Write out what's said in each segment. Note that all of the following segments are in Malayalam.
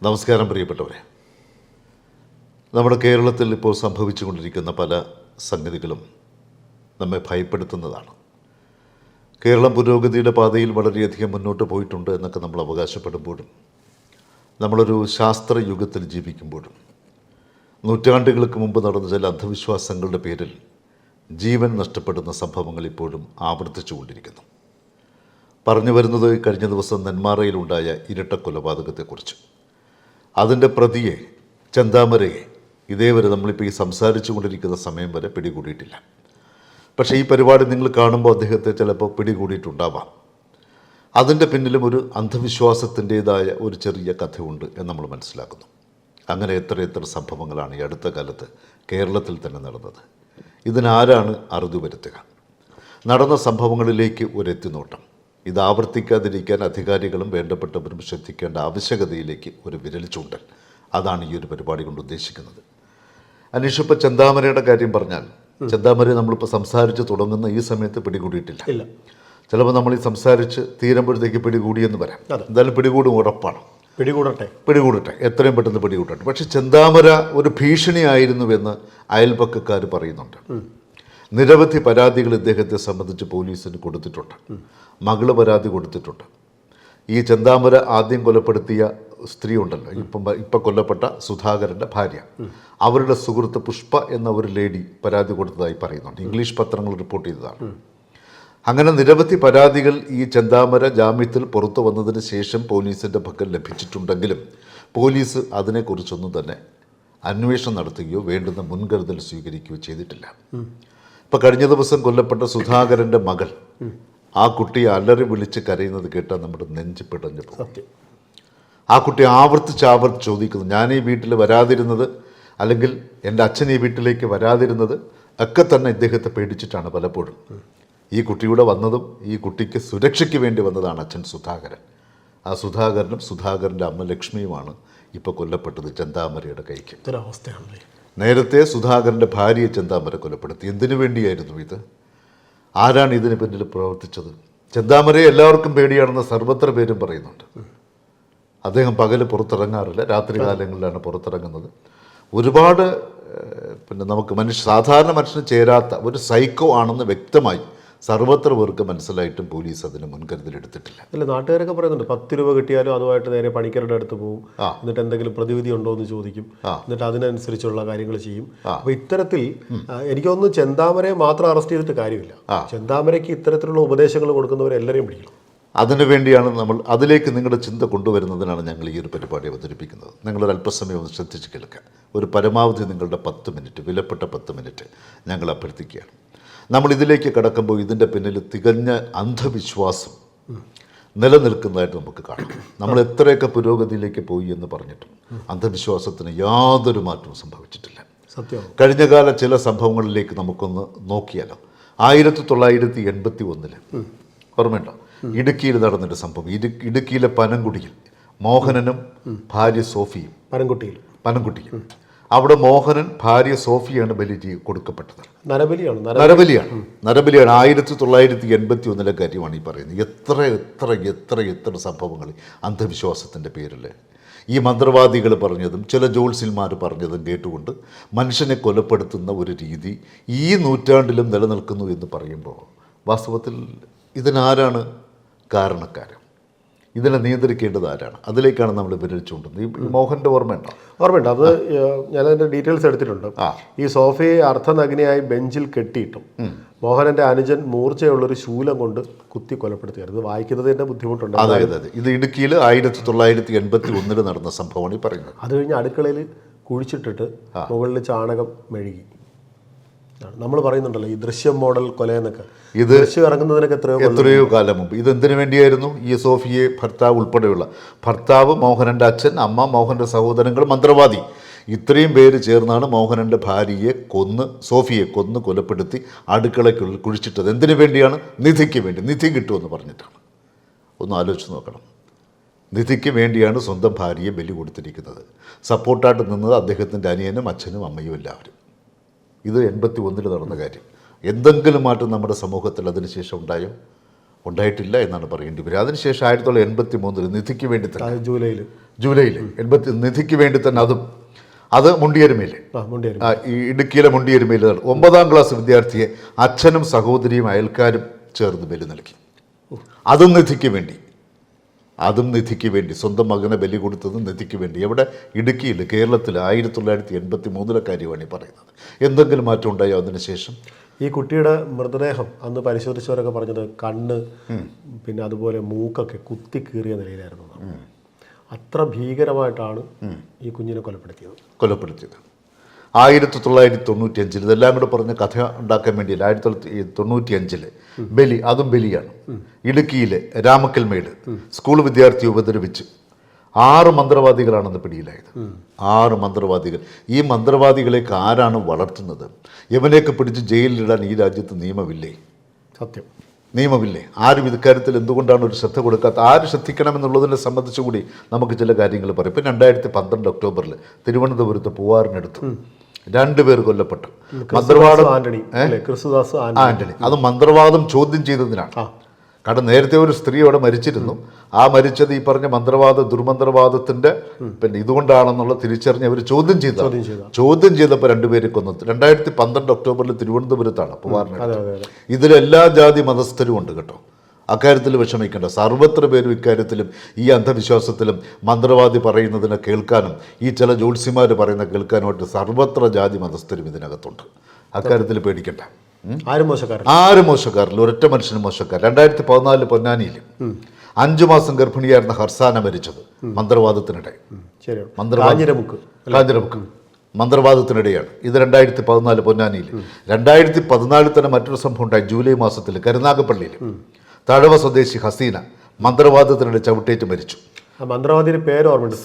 നമസ്കാരം പ്രിയപ്പെട്ടവരെ. നമ്മുടെ കേരളത്തിൽ ഇപ്പോൾ സംഭവിച്ചുകൊണ്ടിരിക്കുന്ന പല സംഗതികളും നമ്മെ ഭയപ്പെടുത്തുന്നതാണ്. കേരളം പുരോഗതിയുടെ പാതയിൽ വളരെയധികം മുന്നോട്ട് പോയിട്ടുണ്ട് എന്നൊക്കെ നമ്മൾ അവകാശപ്പെടുമ്പോഴും, നമ്മളൊരു ശാസ്ത്രയുഗത്തിൽ ജീവിക്കുമ്പോഴും, നൂറ്റാണ്ടുകൾക്ക് മുമ്പ് നടന്ന ചില അന്ധവിശ്വാസങ്ങളുടെ പേരിൽ ജീവൻ നഷ്ടപ്പെടുന്ന സംഭവങ്ങൾ ഇപ്പോഴും ആവർത്തിച്ചുകൊണ്ടിരിക്കുന്നു. പറഞ്ഞു വരുന്നത് കഴിഞ്ഞ ദിവസം നെന്മാറയിലുണ്ടായ ഇരട്ട കൊലപാതകത്തെക്കുറിച്ച്. അതിൻ്റെ പ്രതിയെ, ചെന്താമരയെ, ഇതേവരെ നമ്മളിപ്പോൾ ഈ സംസാരിച്ചു കൊണ്ടിരിക്കുന്ന സമയം വരെ പിടികൂടിയിട്ടില്ല. പക്ഷേ ഈ പരിപാടി നിങ്ങൾ കാണുമ്പോൾ അദ്ദേഹത്തെ ചിലപ്പോൾ പിടികൂടിയിട്ടുണ്ടാവാം. അതിൻ്റെ പിന്നിലും ഒരു അന്ധവിശ്വാസത്തിൻ്റേതായ ഒരു ചെറിയ കഥയുണ്ട് എന്ന് നമ്മൾ മനസ്സിലാക്കുന്നു. അങ്ങനെ എത്ര സംഭവങ്ങളാണ് ഈ അടുത്ത കാലത്ത് കേരളത്തിൽ തന്നെ നടന്നത്. ഇതിനാരാണ് അറുതി വരുത്തുക? നടന്ന സംഭവങ്ങളിലേക്ക് ഒരു എത്തിനോട്ടം. ഇത് ആവർത്തിക്കാതിരിക്കാൻ അധികാരികളും വേണ്ടപ്പെട്ടവരും ശ്രദ്ധിക്കേണ്ട ആവശ്യകതയിലേക്ക് ഒരു വിരൽ ചൂണ്ടൽ. അതാണ് ഈ ഒരു പരിപാടി കൊണ്ട് ഉദ്ദേശിക്കുന്നത്. അനീഷ്, ഇപ്പോൾ ചെന്താമരയുടെ കാര്യം പറഞ്ഞാൽ, ചെന്താമരയെ നമ്മളിപ്പോൾ സംസാരിച്ച് തുടങ്ങുന്ന ഈ സമയത്ത് പിടികൂടിയിട്ടില്ല. ചിലപ്പോൾ നമ്മൾ ഈ സംസാരിച്ച് തീരുമ്പോഴത്തേക്ക് പിടികൂടിയെന്ന് വരാം. എന്തായാലും പിടികൂടും, ഉറപ്പാണ്. പിടികൂടട്ടെ, എത്രയും പെട്ടെന്ന് പിടികൂടട്ടെ. പക്ഷെ ചെന്താമര ഒരു ഭീഷണിയായിരുന്നുവെന്ന് അയൽപക്കക്കാർ പറയുന്നുണ്ട്. നിരവധി പരാതികൾ ഇദ്ദേഹത്തെ സംബന്ധിച്ച് പോലീസിന് കൊടുത്തിട്ടുണ്ട്. മകള് പരാതി കൊടുത്തിട്ടുണ്ട്. ഈ ചെന്താമര ആദ്യം കൊലപ്പെടുത്തിയ സ്ത്രീ ഉണ്ടല്ലോ, ഇപ്പം കൊല്ലപ്പെട്ട സുധാകരൻ്റെ ഭാര്യ, അവരുടെ സുഹൃത്ത് പുഷ്പ എന്ന ഒരു ലേഡി പരാതി കൊടുത്തതായി പറയുന്നുണ്ട്. ഇംഗ്ലീഷ് പത്രങ്ങൾ റിപ്പോർട്ട് ചെയ്തതാണ്. അങ്ങനെ നിരവധി പരാതികൾ ഈ ചെന്താമര ജാമ്യത്തിൽ പുറത്തു വന്നതിന് ശേഷം പോലീസിൻ്റെ പക്കൽ ലഭിച്ചിട്ടുണ്ടെങ്കിലും പോലീസ് അതിനെക്കുറിച്ചൊന്നും തന്നെ അന്വേഷണം നടത്തുകയോ വേണ്ടുന്ന മുൻകരുതൽ സ്വീകരിക്കുകയോ ചെയ്തിട്ടില്ല. ഇപ്പം കഴിഞ്ഞ ദിവസം കൊല്ലപ്പെട്ട സുധാകരൻ്റെ മകൾ, ആ കുട്ടിയെ അലറി വിളിച്ച് കരയുന്നത് കേട്ടാൽ നമ്മുടെ നെഞ്ച് പിടഞ്ഞു പോകും. ആ കുട്ടി ആവർത്തിച്ച് ചോദിക്കുന്നു, ഞാൻ ഈ വീട്ടിൽ വരാതിരുന്നത്, അല്ലെങ്കിൽ എൻ്റെ അച്ഛൻ ഈ വീട്ടിലേക്ക് വരാതിരുന്നത് ഒക്കെ തന്നെ ഇദ്ദേഹത്തെ പേടിച്ചിട്ടാണ് പലപ്പോഴും. ഈ കുട്ടിയുടെ വന്നതും ഈ കുട്ടിക്ക് സുരക്ഷയ്ക്ക് വേണ്ടി വന്നതാണ് അച്ഛൻ സുധാകരൻ. ആ സുധാകരനും സുധാകരൻ്റെ അമ്മ ലക്ഷ്മിയുമാണ് ഇപ്പോൾ കൊല്ലപ്പെട്ടത് ചെന്താമരയുടെ കൈക്ക്. നേരത്തെ സുധാകരൻ്റെ ഭാര്യയെ ചെന്താമര കൊലപ്പെടുത്തി. എന്തിനു വേണ്ടിയായിരുന്നു ഇത്? ആരാണ് ഇതിന് പിന്നിൽ പ്രവർത്തിച്ചത്? ചെന്താമരയെ എല്ലാവർക്കും പേടിയാണെന്ന് സർവത്ര പേരും പറയുന്നുണ്ട്. അദ്ദേഹം പകൽ പുറത്തിറങ്ങാറില്ല, രാത്രി കാലങ്ങളിലാണ് പുറത്തിറങ്ങുന്നത്. ഒരുപാട് നമുക്ക് സാധാരണ മനുഷ്യന് ചേരാത്ത ഒരു സൈക്കോ ആണെന്ന് വ്യക്തമായി സർവത്ര പേർക്ക് മനസ്സിലായിട്ടും പോലീസ് അതിന് മുൻകരുതലെടുത്തിട്ടില്ല. അല്ല, നാട്ടുകാരൊക്കെ പറയുന്നുണ്ട് 10 രൂപ കിട്ടിയാലും അതുമായിട്ട് നേരെ പണിക്കരുടെ അടുത്ത് പോകും, എന്നിട്ട് എന്തെങ്കിലും പ്രതിവിധി ഉണ്ടോ എന്ന് ചോദിക്കും, എന്നിട്ട് അതിനനുസരിച്ചുള്ള കാര്യങ്ങൾ ചെയ്യും. അപ്പോൾ ഇത്തരത്തിൽ എനിക്ക് തോന്നുന്നു ചെന്താമരയെ മാത്രം അറസ്റ്റ് ചെയ്തിട്ട് കാര്യമില്ല. ചെന്താമരയ്ക്ക് ഇത്തരത്തിലുള്ള ഉപദേശങ്ങൾ കൊടുക്കുന്നവരെല്ലാവരെയും പിടിക്കണം. അതിനുവേണ്ടിയാണ് അതിലേക്ക് നിങ്ങളുടെ ചിന്ത കൊണ്ടുവരുന്നതിനാണ് ഞങ്ങൾ ഈ ഒരു പരിപാടി അവതരിപ്പിക്കുന്നത്. നിങ്ങളൊരു അല്പസമയം ഒന്ന് ശ്രദ്ധിച്ച് കേൾക്കുക. ഒരു പരമാവധി നിങ്ങളുടെ 10 മിനിറ്റ്, വിലപ്പെട്ട 10 മിനിറ്റ് ഞങ്ങൾ അഭ്യർത്ഥിക്കുകയാണ്. നമ്മളിതിലേക്ക് കടക്കുമ്പോൾ ഇതിൻ്റെ പിന്നിൽ തികഞ്ഞ അന്ധവിശ്വാസം നിലനിൽക്കുന്നതായിട്ട് നമുക്ക് കാണാം. നമ്മൾ എത്രയൊക്കെ പുരോഗതിയിലേക്ക് പോയി എന്ന് പറഞ്ഞിട്ടും അന്ധവിശ്വാസത്തിന് യാതൊരു മാറ്റവും സംഭവിച്ചിട്ടില്ല. കഴിഞ്ഞകാല ചില സംഭവങ്ങളിലേക്ക് നമുക്കൊന്ന് നോക്കിയാലോ. 1981 ഓർമ്മയുണ്ടോ? ഇടുക്കിയിൽ നടന്നൊരു സംഭവം. ഇടുക്കിയിലെ പനംകുടിയിൽ മോഹനനും ഭാര്യ സോഫിയും, പനംകുട്ടിയിൽ അവിടെ മോഹനൻ ഭാര്യ സോഫിയാണ് ബലി കൊടുക്കപ്പെട്ടത്. നരബലിയാണ്. 1981 കാര്യമാണ് ഈ പറയുന്നത്. എത്ര സംഭവങ്ങൾ അന്ധവിശ്വാസത്തിൻ്റെ പേരിൽ ഈ മന്ത്രവാദികൾ പറഞ്ഞതും ചില ജോത്സ്യന്മാർ പറഞ്ഞതും കേട്ടുകൊണ്ട് മനുഷ്യനെ കൊലപ്പെടുത്തുന്ന ഒരു രീതി ഈ നൂറ്റാണ്ടിലും നിലനിൽക്കുന്നു എന്ന് പറയുമ്പോൾ വാസ്തവത്തിൽ ഇതിനാരാണ് കാരണക്കാരൻ? ഇതിനെ നിയന്ത്രിക്കേണ്ടത് ആരാണ്? അതിലേക്കാണ് നമ്മൾ വിരലിച്ചുകൊണ്ടുന്നത്. ഈ മോഹൻ്റെ ഓർമ്മയുണ്ട്. അത് ഞാനതിൻ്റെ ഡീറ്റെയിൽസ് എടുത്തിട്ടുണ്ട്. ഈ സോഫിയെ അർദ്ധനഗ്നയായി ബെഞ്ചിൽ കെട്ടിയിട്ടും മോഹനന്റെ അനുജൻ മൂർച്ചയുള്ളൊരു ശൂലം കൊണ്ട് കുത്തി കൊലപ്പെടുത്തുകയായിരുന്നു. വായിക്കുന്നതിൻ്റെ ബുദ്ധിമുട്ടുണ്ട്. അതെ, ഇത് ഇടുക്കിയിൽ 1981 നടന്ന സംഭവമാണ് ഈ പറയുന്നത്. അത് കഴിഞ്ഞ് അടുക്കളയിൽ കുഴിച്ചിട്ടിട്ട് മുകളിൽ ചാണകം മെഴുകി. നമ്മൾ പറയുന്നുണ്ടല്ലോ ഈ ദൃശ്യം മോഡൽ കൊലയെന്നൊക്കെ. ഇത് ഇറങ്ങുന്നതിനൊക്കെ എത്രയോ കാലം മുമ്പ്. ഇതെന്തിനു വേണ്ടിയായിരുന്നു? ഈ സോഫിയെ ഭർത്താവ് ഉൾപ്പെടെയുള്ള ഭർത്താവ്, മോഹനൻ്റെ അച്ഛൻ, അമ്മ, മോഹൻ്റെ സഹോദരങ്ങൾ, മന്ത്രവാദി, ഇത്രയും പേര് ചേർന്നാണ് മോഹനൻ്റെ ഭാര്യയെ സോഫിയെ കൊന്ന് കൊലപ്പെടുത്തി അടുക്കളയ്ക്കുള്ളിൽ കുഴിച്ചിട്ടത്. എന്തിനു വേണ്ടിയാണ്? നിധിക്ക് വേണ്ടി. നിധി കിട്ടുമെന്ന് പറഞ്ഞിട്ടാണ്. ഒന്ന് ആലോചിച്ച് നോക്കണം. നിധിക്ക് വേണ്ടിയാണ് സ്വന്തം ഭാര്യയെ ബലി കൊടുത്തിരിക്കുന്നത്. സപ്പോർട്ടായിട്ട് നിന്നത് അദ്ദേഹത്തിൻ്റെ അനിയനും അച്ഛനും അമ്മയും എല്ലാവരും. ഇത് 81 നടന്ന കാര്യം. എന്തെങ്കിലും മാറ്റം നമ്മുടെ സമൂഹത്തിൽ അതിനുശേഷം ഉണ്ടായോ? ഉണ്ടായിട്ടില്ല എന്നാണ് പറയേണ്ടി വരിക. അതിനുശേഷം 1983 നിധിക്ക് വേണ്ടി തന്നെ ജൂലൈയിൽ നിധിക്ക് വേണ്ടി തന്നെ അത് മുണ്ടിയരുമയിൽ മുണ്ടിയരും ഈ ഇടുക്കിയിലെ മുണ്ടിയരുമയിൽ 9ാം ക്ലാസ് വിദ്യാർത്ഥിയെ അച്ഛനും സഹോദരിയും അയൽക്കാരും ചേർന്ന് ബലി നൽകി. അതും നിധിക്ക് വേണ്ടി സ്വന്തം മകനെ ബലി കൊടുത്തതും നിധിക്ക് വേണ്ടി. എവിടെ? ഇടുക്കിയിൽ, കേരളത്തിൽ 1983 കാര്യമാണ് ഈ പറയുന്നത്. എന്തെങ്കിലും മാറ്റം ഉണ്ടായോ അതിനുശേഷം? ഈ കുട്ടിയുടെ മൃതദേഹം അന്ന് പരിശോധിച്ചവരൊക്കെ പറഞ്ഞത് കണ്ണ് പിന്നെ അതുപോലെ മൂക്കൊക്കെ കുത്തി കീറിയ നിലയിലായിരുന്നു. അത്ര ഭീകരമായിട്ടാണ് ഈ കുഞ്ഞിനെ കൊലപ്പെടുത്തിയത്. 1995 ഇതെല്ലാം കൂടെ പറഞ്ഞ കഥ ഉണ്ടാക്കാൻ വേണ്ടിയില്ല. 1995 ബലിയാണ്. ഇടുക്കിയിലെ രാമക്കൽമേട് സ്കൂൾ വിദ്യാർത്ഥി ഉപദ്രവിച്ച് 6 മന്ത്രവാദികളാണെന്ന് പിടിയിലായത്. 6 മന്ത്രവാദികൾ. ഈ മന്ത്രവാദികളേക്ക് ആരാണ് വളർത്തുന്നത്? ഇവനെയൊക്കെ പിടിച്ച് ജയിലിലിടാൻ ഈ രാജ്യത്ത് നിയമമില്ലേ? സത്യം, നിയമമില്ലേ? ആരും ഇക്കാര്യത്തിൽ എന്തുകൊണ്ടാണ് ഒരു ശ്രദ്ധ കൊടുക്കാത്ത? ആര് ശ്രദ്ധിക്കണമെന്നുള്ളതിനെ സംബന്ധിച്ചുകൂടി നമുക്ക് ചില കാര്യങ്ങൾ പറയും. ഇപ്പം 2012 ഒക്ടോബറിൽ തിരുവനന്തപുരത്ത് പൂവാറിനടുത്ത് 2 പേർ കൊല്ലപ്പെട്ടു. മന്ത്രവാദം ആന്റണി. അത് മന്ത്രവാദം ചോദ്യം ചെയ്തതിനാണ്. കാരണം നേരത്തെ ഒരു സ്ത്രീ അവിടെ മരിച്ചിരുന്നു. ആ മരിച്ചത് ഈ പറഞ്ഞ ദുർമന്ത്രവാദത്തിന്റെ പിന്നെ ഇതുകൊണ്ടാണെന്നുള്ള തിരിച്ചറിഞ്ഞ് അവർ ചോദ്യം ചെയ്തപ്പോൾ 2 പേരെ കൊന്നു. 2012 ഒക്ടോബറിൽ തിരുവനന്തപുരത്താണ് പൂവാറിനടുത്ത്. ഇതിലെല്ലാ ജാതി മതസ്ഥരും ഉണ്ട് കേട്ടോ. അക്കാര്യത്തിൽ വിഷമിക്കേണ്ട. സർവത്ര പേരും ഇക്കാര്യത്തിലും ഈ അന്ധവിശ്വാസത്തിലും മന്ത്രവാദി പറയുന്നതിനെ കേൾക്കാനും ഈ ചില ജ്യോത്സ്യന്മാർ പറയുന്ന കേൾക്കാനുമായിട്ട് സർവത്ര ജാതി മതസ്ഥരും ഇതിനകത്തുണ്ട്. അക്കാര്യത്തിൽ പേടിക്കണ്ട. ആരും മോശക്കാരില്ല, ഒരൊറ്റ മനുഷ്യനും മോശക്കാർ. 2014 പൊന്നാനിയിൽ 5 മാസം ഗർഭിണിയായിരുന്ന ഹർസാന മരിച്ചത് മന്ത്രവാദത്തിനിടെ. മന്ത്രവാദത്തിനിടെയാണ്. ഇത് 2014 പൊന്നാനിയിൽ. 2014 തന്നെ മറ്റൊരു സംഭവം ഉണ്ടായി. ജൂലൈ മാസത്തിൽ കരുനാഗപ്പള്ളിയിൽ തഴവ സ്വദേശി ഹസീന മന്ത്രവാദത്തിനിടെ ചവിട്ടേറ്റ് മരിച്ചു. മന്ത്രവാദിയുടെ പേര് ഓർമ്മയുണ്ട്,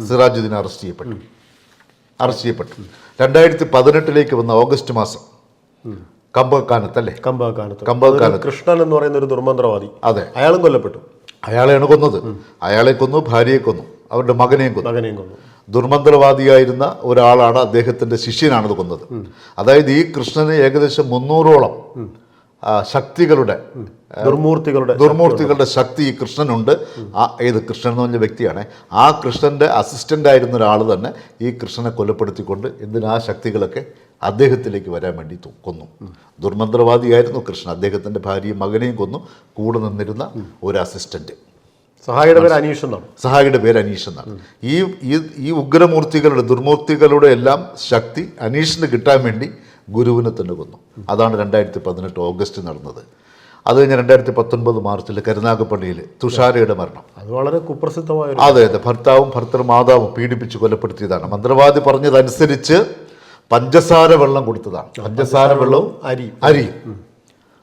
സിറാജുദ്ദീൻ അറസ്റ്റ് ചെയ്യപ്പെട്ടു. 2018 വന്ന ഓഗസ്റ്റ് മാസം കമ്പക്കാനത്ത് കൃഷ്ണൻ എന്ന് പറയുന്ന ഒരു ദുർമന്ത്രവാദി, അതെ, അയാളും കൊല്ലപ്പെട്ടു. അയാളെയാണ് കൊന്നത്. അയാളെ കൊന്നു, ഭാര്യയെ കൊന്നു, അവരുടെ മകനെയും കൊന്നു. ദുർമന്ത്രവാദിയായിരുന്ന ഒരാളാണ്, അദ്ദേഹത്തിന്റെ ശിഷ്യനാണത് കൊന്നത്. അതായത് ഈ കൃഷ്ണന് ഏകദേശം 300ഓളം ശക്തികളുടെ ദുർമൂർത്തികളുടെ ശക്തി ഈ കൃഷ്ണനുണ്ട്. ഏത് കൃഷ്ണൻ എന്ന് പറഞ്ഞ വ്യക്തിയാണ്. ആ കൃഷ്ണന്റെ അസിസ്റ്റന്റ് ആയിരുന്ന ഒരാൾ തന്നെ ഈ കൃഷ്ണനെ കൊലപ്പെടുത്തിക്കൊണ്ട് ആ ശക്തികളൊക്കെ അദ്ദേഹത്തിലേക്ക് വരാൻ വേണ്ടി കൊന്നു. ദുർമന്ത്രവാദിയായിരുന്നു കൃഷ്ണൻ. അദ്ദേഹത്തിന്റെ ഭാര്യയും മകനെയും കൊന്നു. കൂടെ നിന്നിരുന്ന ഒരു അസിസ്റ്റന്റ്. സഹായിയുടെ പേര് അനീഷ് എന്നാണ്. ഈ ഉഗ്രമൂർത്തികളുടെ ദുർമൂർത്തികളുടെ എല്ലാം ശക്തി അനീഷിന് കിട്ടാൻ വേണ്ടി ഗുരുവിനെ തന്നെ കൊന്നു. അതാണ് 2018 ഓഗസ്റ്റ് നടന്നത്. അത് കഴിഞ്ഞ് 2019 മാർച്ചിൽ കരുനാഗപ്പള്ളിയിൽ തുഷാരയുടെ മരണം. അത് വളരെ കുപ്രസിദ്ധമായ. അതെ, ഭർത്താവും പീഡിപ്പിച്ച് കൊലപ്പെടുത്തിയതാണ്. മന്ത്രവാദി പറഞ്ഞതനുസരിച്ച് പഞ്ചസാര വെള്ളം കൊടുത്തതാണ്. പഞ്ചസാര വെള്ളവും അരിയും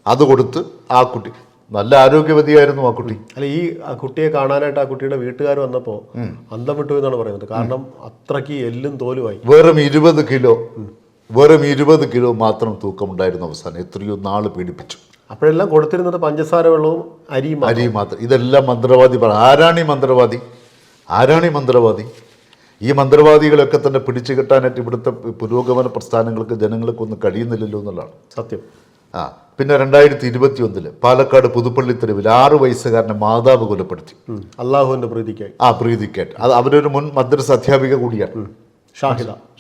അത് കൊടുത്ത് ആ കുട്ടി നല്ല ആരോഗ്യവതിയായിരുന്നു. ആ കുട്ടി ഈ കുട്ടിയെ കാണാനായിട്ട് ആ കുട്ടിയുടെ വീട്ടുകാർ വന്നപ്പോൾ അന്തം വിട്ടു എന്നാണ് പറയുന്നത്. കാരണം അത്രയ്ക്ക് എല്ലും തോലുമായി. വെറും 20 കിലോ മാത്രം തൂക്കമുണ്ടായിരുന്നു. അവസാനം എത്രയോ നാള് പീഡിപ്പിച്ചു. അപ്പോഴെല്ലാം കൊടുത്തിരുന്നത് പഞ്ചസാര വെള്ളവും അരിയും മാത്രം. ഇതെല്ലാം മന്ത്രവാദി ആരാണ് ഈ മന്ത്രവാദി? ഈ മന്ത്രവാദികളൊക്കെ തന്നെ പിടിച്ചു കെട്ടാനായിട്ട് ഇവിടുത്തെ പുരോഗമന പ്രസ്ഥാനങ്ങൾക്ക് ജനങ്ങൾക്കൊന്നും കഴിയുന്നില്ലല്ലോ എന്നുള്ളതാണ് സത്യം. പിന്നെ 2021 പാലക്കാട് പുതുപ്പള്ളി തെരുവിൽ 6 വയസ്സുകാരനെ മാതാവ് കൊലപ്പെടുത്തി. അള്ളാഹുവിന്റെ പ്രീതിക്കായിട്ട്. അത് അവരൊരു മുൻ മദ്രസ അധ്യാപിക കൂടിയാണ്,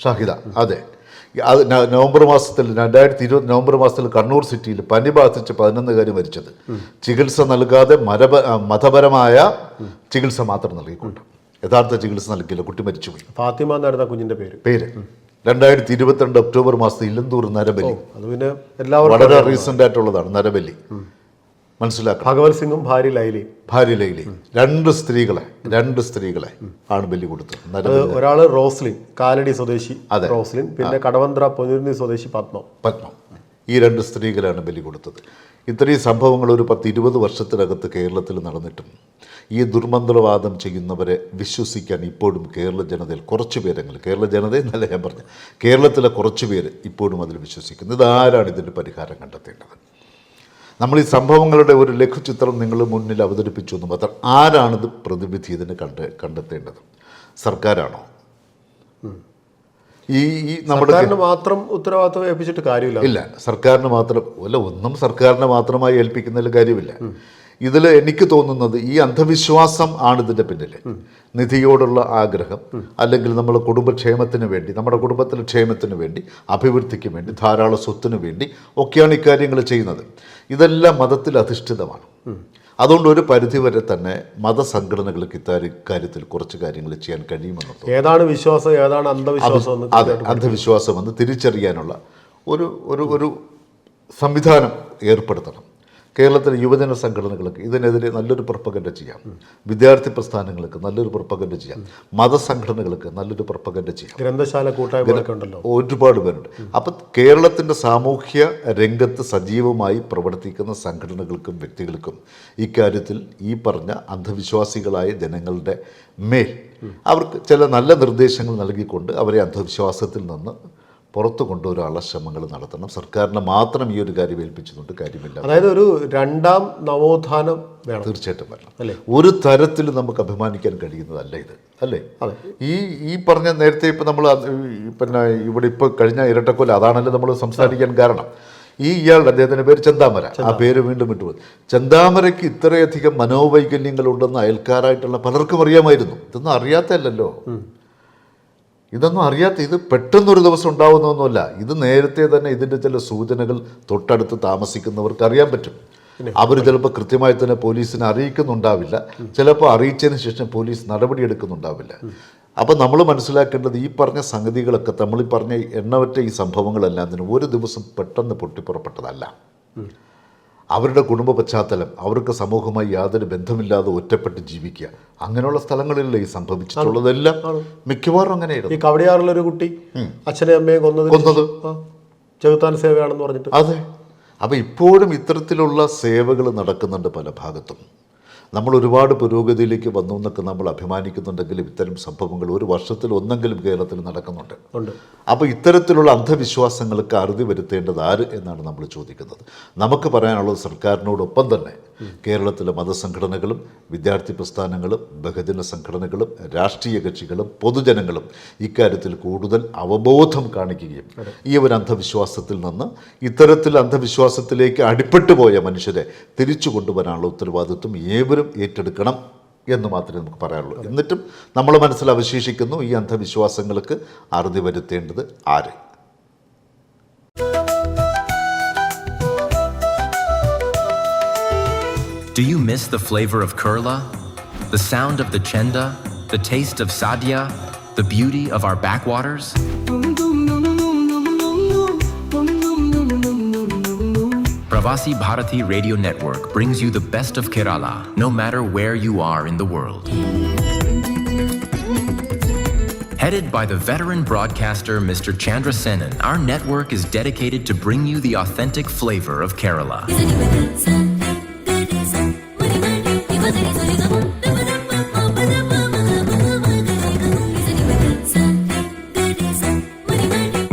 ഷാഹിദ. അതെ, അത് നവംബർ മാസത്തിൽ കണ്ണൂർ സിറ്റിയിൽ പനി ബാധിച്ച് 11 മരിച്ചത്. ചികിത്സ നൽകാതെ മതപരമായ ചികിത്സ മാത്രം നൽകിക്കൊണ്ട്, യഥാർത്ഥ ചികിത്സ നൽകിയില്ല. കുട്ടി മരിച്ചുപോയി. ഫാത്തിമ എന്നായിരുന്നു കുഞ്ഞിന്റെ പേര്. 2022 ഒക്ടോബർ മാസത്തിൽ ഇലന്തൂർ നരബലി. അത് പിന്നെ എല്ലാവരും വളരെ റീസെന്റ് ആയിട്ടുള്ളതാണ് നരബലി. മനസ്സിലാക്കാം. ഭഗവത് സിംഗും ഭാര്യ ലൈലി 2 സ്ത്രീകളെ ആണ് ബലി കൊടുത്തത്. ഒരാള് റോസ്ലിൻ, കാലടി സ്വദേശി റോസ്ലിൻ, പിന്നെ കടവന്ത്ര പൊന്നുരുന്നി സ്വദേശി പത്മം. ഈ 2 സ്ത്രീകളാണ് ബലി കൊടുത്തത്. ഇത്രയും സംഭവങ്ങൾ ഒരു 10-20 വർഷത്തിനകത്ത് കേരളത്തിൽ നടന്നിട്ടും ഈ ദുർമന്ത്രവാദം ചെയ്യുന്നവരെ വിശ്വസിക്കാൻ ഇപ്പോഴും കേരള ജനതയിൽ കുറച്ച് പേരെങ്കിലും, കേരള ജനതയെന്നല്ല ഞാൻ പറഞ്ഞു, കേരളത്തിലെ കുറച്ച് പേര് ഇപ്പോഴും അതിൽ വിശ്വസിക്കുന്നു. ഇതാരാണ് ഇതിൻ്റെ പരിഹാരം കണ്ടെത്തേണ്ടത്? നമ്മൾ ഈ സംഭവങ്ങളുടെ ഒരു ലഘുചിത്രം നിങ്ങൾ മുന്നിൽ അവതരിപ്പിച്ചു എന്ന് മാത്രം. ആരാണിത് പ്രതിവിധി ഇതിന് കണ്ടെത്തേണ്ടത്? സർക്കാരാണോ? ഈ നമ്മുടെ സർക്കാരിന് മാത്രം ഉത്തരവാദിത്വം ഏൽപ്പിച്ചിട്ട് കാര്യമില്ല. ഇല്ല, സർക്കാരിന് മാത്രം അല്ല, ഒന്നും സർക്കാരിനെ മാത്രമായി ഏൽപ്പിക്കുന്നതിൽ കാര്യമില്ല. ഇതിൽ എനിക്ക് തോന്നുന്നത് ഈ അന്ധവിശ്വാസം ആണ് ഇതിൻ്റെ പിന്നിൽ. നിധിയോടുള്ള ആഗ്രഹം, അല്ലെങ്കിൽ നമ്മൾ കുടുംബക്ഷേമത്തിന് വേണ്ടി, നമ്മുടെ കുടുംബത്തിലെ ക്ഷേമത്തിന് വേണ്ടി, അഭിവൃദ്ധിക്ക് വേണ്ടി, ധാരാളം സ്വത്തിന് വേണ്ടി ഒക്കെയാണ് ഇക്കാര്യങ്ങൾ ചെയ്യുന്നത്. ഇതെല്ലാം മതത്തിൽ അധിഷ്ഠിതമാണ്. അതുകൊണ്ട് ഒരു പരിധിവരെ തന്നെ മതസംഘടനകൾക്ക് ഇക്കാര്യത്തിൽ കുറച്ച് കാര്യങ്ങൾ ചെയ്യാൻ കഴിയുമെന്ന് തോന്നുന്നു. ഏതാണ് വിശ്വാസം, ഏതാണ് അന്ധവിശ്വാസം, അതെ, അന്ധവിശ്വാസമെന്ന് തിരിച്ചറിയാനുള്ള ഒരു സംവിധാനം ഏർപ്പെടുത്തണം. കേരളത്തിലെ യുവജന സംഘടനകൾക്ക് ഇതിനെതിരെ നല്ലൊരു പ്രൊപ്പഗൻഡ ചെയ്യാം. വിദ്യാർത്ഥി പ്രസ്ഥാനങ്ങൾക്ക് നല്ലൊരു പ്രൊപ്പഗൻഡ ചെയ്യാം. മതസംഘടനകൾക്ക് നല്ലൊരു പ്രൊപ്പഗൻഡ ചെയ്യാം. ഗ്രന്ഥശാല കൂട്ടായ്മകളൊക്കെ ഉണ്ടല്ലോ, ഒരുപാട് പേരുണ്ട്. അപ്പം കേരളത്തിൻ്റെ സാമൂഹ്യ രംഗത്ത് സജീവമായി പ്രവർത്തിക്കുന്ന സംഘടനകൾക്കും വ്യക്തികൾക്കും ഇക്കാര്യത്തിൽ ഈ പറഞ്ഞ അന്ധവിശ്വാസികളായ ജനങ്ങളുടെ മേൽ അവർക്ക് ചില നല്ല നിർദ്ദേശങ്ങൾ നൽകിക്കൊണ്ട് അവരെ അന്ധവിശ്വാസത്തിൽ നിന്ന് പുറത്തു കൊണ്ടുവരാനുള്ള ശ്രമങ്ങൾ നടത്തണം. സർക്കാരിനെ മാത്രം ഈ ഒരു കാര്യം ഏൽപ്പിച്ചുകൊണ്ട് കാര്യമില്ല. അതായത് ഒരു രണ്ടാം നവോത്ഥാനം വേണം, തീർച്ചയായിട്ടും വരണം. അല്ലേ? ഒരു തരത്തിലും നമുക്ക് അഭിമാനിക്കാൻ കഴിയുന്നതല്ല ഇത്, അല്ലേ? ഈ പറഞ്ഞ നേരത്തെ ഇപ്പം നമ്മൾ പിന്നെ ഇവിടെ ഇപ്പോൾ കഴിഞ്ഞ ഇരട്ടക്കൊല, അതാണല്ലോ നമ്മൾ സംസാരിക്കാൻ കാരണം. ഇയാളുടെ അദ്ദേഹത്തിൻ്റെ പേര് ചെന്താമര, ആ പേര് വീണ്ടും വിട്ടുപോയി. ചെന്താമരയ്ക്ക് ഇത്രയധികം മനോവൈകല്യങ്ങളുണ്ടെന്ന് അയൽക്കാരായിട്ടുള്ള പലർക്കും അറിയാമായിരുന്നു. ഇതൊന്നും അറിയാത്തല്ലോ. ഇതൊന്നും അറിയാത്ത, ഇത് പെട്ടെന്നൊരു ദിവസം ഉണ്ടാവുന്നൊന്നുമല്ല. ഇത് നേരത്തെ തന്നെ ഇതിൻ്റെ ചില സൂചനകൾ തൊട്ടടുത്ത് താമസിക്കുന്നവർക്ക് അറിയാൻ പറ്റും. അവർ ചിലപ്പോൾ കൃത്യമായി തന്നെ പോലീസിനെ അറിയിക്കുന്നുണ്ടാവില്ല, ചിലപ്പോൾ അറിയിച്ചതിന് ശേഷം പോലീസ് നടപടിയെടുക്കുന്നുണ്ടാവില്ല. അപ്പം നമ്മൾ മനസ്സിലാക്കേണ്ടത് ഈ പറഞ്ഞ സംഗതികളൊക്കെ, നമ്മൾ ഈ പറഞ്ഞ എണ്ണവറ്റ ഈ സംഭവങ്ങളെല്ലാം തന്നെ ഒരു ദിവസം പെട്ടെന്ന് പൊട്ടിപ്പുറപ്പെട്ടതല്ല. അവരുടെ കുടുംബ പശ്ചാത്തലം, അവർക്ക് സമൂഹമായി യാതൊരു ബന്ധമില്ലാതെ ഒറ്റപ്പെട്ട് ജീവിക്കുക, അങ്ങനെയുള്ള സ്ഥലങ്ങളിലല്ലേ ഈ സംഭവിച്ചിട്ടുള്ളതെല്ലാം. മിക്കവാറും അങ്ങനെയായിരുന്നു. ഈ കവടിയാറിലൊരു കുട്ടി അച്ഛനെ അമ്മയെ കൊന്നത് ചെകുത്താൻ സേവയാണെന്ന് പറഞ്ഞിട്ട്. അതെ. അപ്പോൾ ഇപ്പോഴും ഇത്തരത്തിലുള്ള സേവകൾ നടക്കുന്നുണ്ട് പല ഭാഗത്തും. നമ്മൾ ഒരുപാട് പുരോഗതിയിലേക്ക് വന്നു എന്നൊക്കെ നമ്മൾ അഭിമാനിക്കുന്നുണ്ടെങ്കിലും ഇത്തരം സംഭവങ്ങൾ ഒരു വർഷത്തിൽ ഒന്നെങ്കിലും കേരളത്തിൽ നടക്കുന്നുണ്ട്. അപ്പോൾ ഇത്തരത്തിലുള്ള അന്ധവിശ്വാസങ്ങൾക്ക് അറുതി വരുത്തേണ്ടത് ആര് എന്നാണ് നമ്മൾ ചോദിക്കുന്നത്. നമുക്ക് പറയാനുള്ളത് സർക്കാരിനോടൊപ്പം തന്നെ കേരളത്തിലെ മതസംഘടനകളും വിദ്യാർത്ഥി പ്രസ്ഥാനങ്ങളും ബഹുജന സംഘടനകളും രാഷ്ട്രീയ കക്ഷികളും പൊതുജനങ്ങളും ഇക്കാര്യത്തിൽ കൂടുതൽ അവബോധം കാണിക്കുകയും ഈ ഒരു അന്ധവിശ്വാസത്തിൽ നിന്ന് ഇത്തരത്തിൽ അന്ധവിശ്വാസത്തിലേക്ക് അടിപ്പെട്ടു പോയ മനുഷ്യരെ തിരിച്ചു കൊണ്ടുവരാനുള്ള ഉത്തരവാദിത്വം ഏവരും ഏറ്റെടുക്കണം എന്ന് മാത്രമേ നമുക്ക് പറയാനുള്ളൂ. എന്നിട്ടും നമ്മൾ മനസ്സിൽ അവശേഷിക്കുന്നു ഈ അന്ധവിശ്വാസങ്ങൾക്ക് അറുതി വരുത്തേണ്ടത് ആര്. Do you miss the flavor of Kurla? The sound of the chenda? The taste of sadhya? The beauty of our backwaters? Pravasi Bharati Radio Network brings you the best of Kerala, no matter where you are in the world. Headed by the veteran broadcaster Mr. Chandra Senan, our network is dedicated to bring you the authentic flavor of Kerala.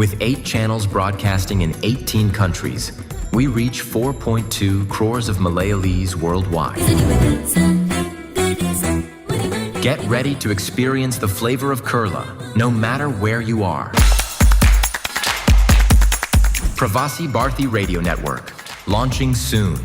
With 8 channels broadcasting in 18 countries, we reach 4.2 crores of Malayalees worldwide. Get ready to experience the flavor of Kerala, no matter where you are. Pravasi Bharati Radio Network, launching soon.